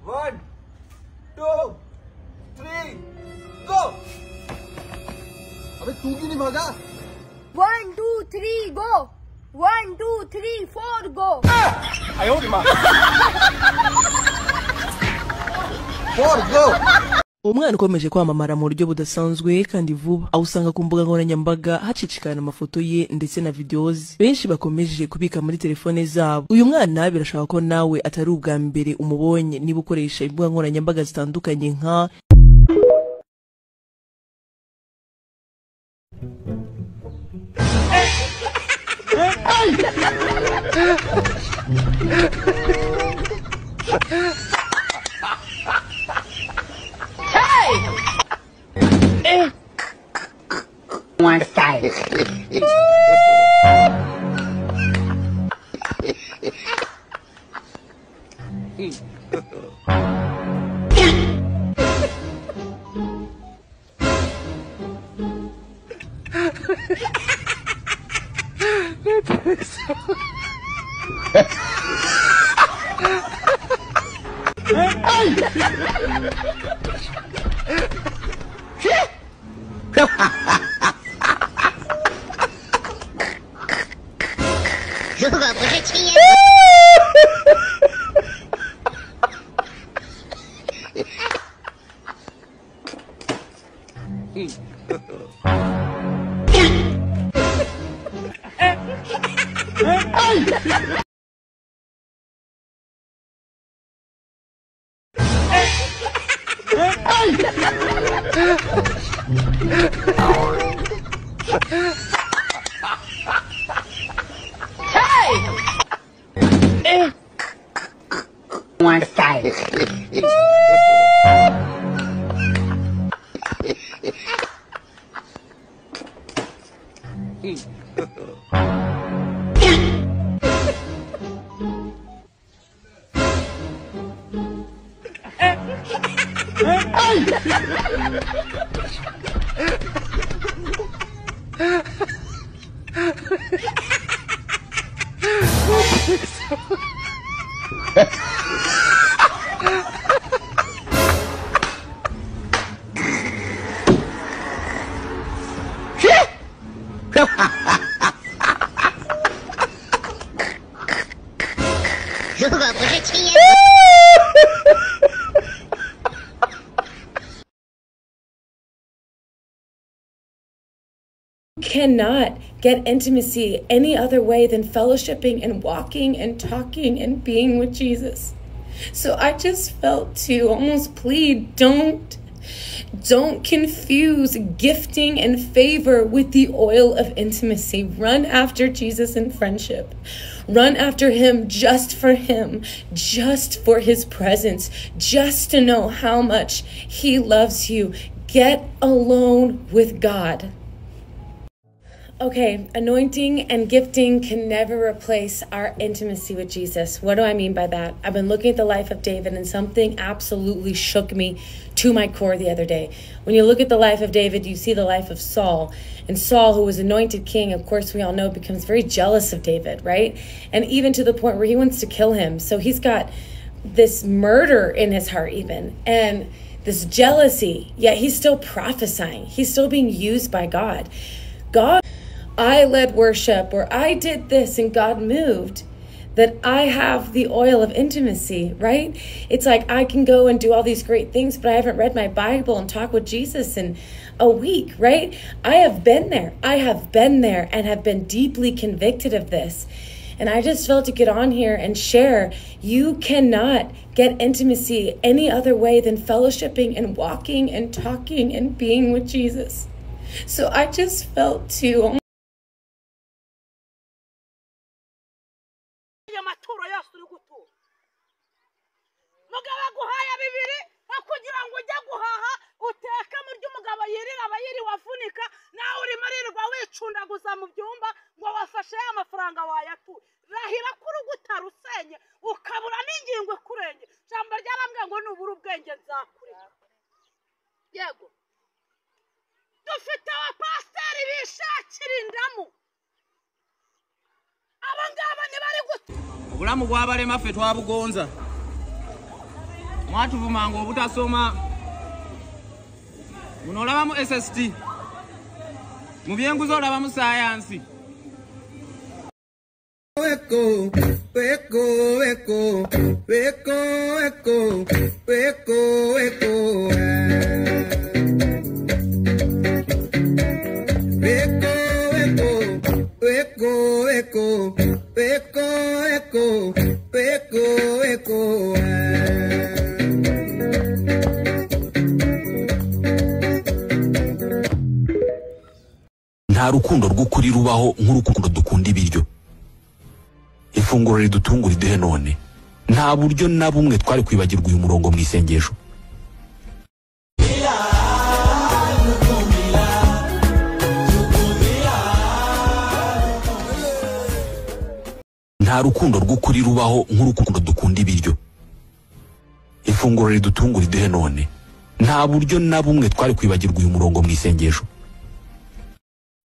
One, two, three, go! अबे तू क्यों नहीं भागा? 1, 2, 3, go! 1, 2, 3, 4, go! 哎呦我的妈 ！4 go! umwana ukomeje kwamamara mu buryo budasanzwe kandi vuba, aho usanga ku mbuga nkoranyambaga hacicikana amafoto ye ndetse na videos benshi bakomeje kubika muri telefone zabo. Uyu mwana birashaka ko nawe atari ubwa mbere umubonye niba ukoresha imbuga nkoranyambaga zitandukanye nka one side. One side. Cannot get intimacy any other way than fellowshipping and walking and talking and being with Jesus. So I just felt to almost plead, don't confuse gifting and favor with the oil of intimacy. Run after Jesus in friendship. Run after him, just for his presence, just to know how much he loves you. Get alone with God. Okay, anointing and gifting can never replace our intimacy with Jesus. What do I mean by that? I've been looking at the life of David and something absolutely shook me to my core the other day. When you look at the life of David, you see the life of Saul. And Saul, who was anointed king, of course, we all know, becomes very jealous of David, right? And even to the point where he wants to kill him. So he's got this murder in his heart even, and this jealousy, yet he's still prophesying. He's still being used by God. I led worship, or I did this and God moved. that I have the oil of intimacy, right? It's like I can go and do all these great things, but I haven't read my Bible and talk with Jesus in a week, right? I have been there and have been deeply convicted of this. And I just felt to get on here and share, you cannot get intimacy any other way than fellowshipping and walking and talking and being with Jesus. So I just felt to... dufite abapasiteri bishakira indamu abangaba ntibari guta obulamu bw'abalema ffe twabugonza mwatuvumanga obutasoma muno olabamu SST mu byenguzo olabamu sayansi Weko, weko, weko, weko, weko, weko, weko, nta rukundo rw'ukuri rubaho nk'urukundo dukunda ibiryo ifunguro ridutungura iduhe none nta buryo na bumwe twari kwibagirwa uyu murongo mu isengesho nta rukundo rw'ukuri rubaho nk'urukundo dukunda ibiryo ifunguro ridutungura iduhe none nta buryo na bumwe twari kwibagirwa uyu murongo mu isengesho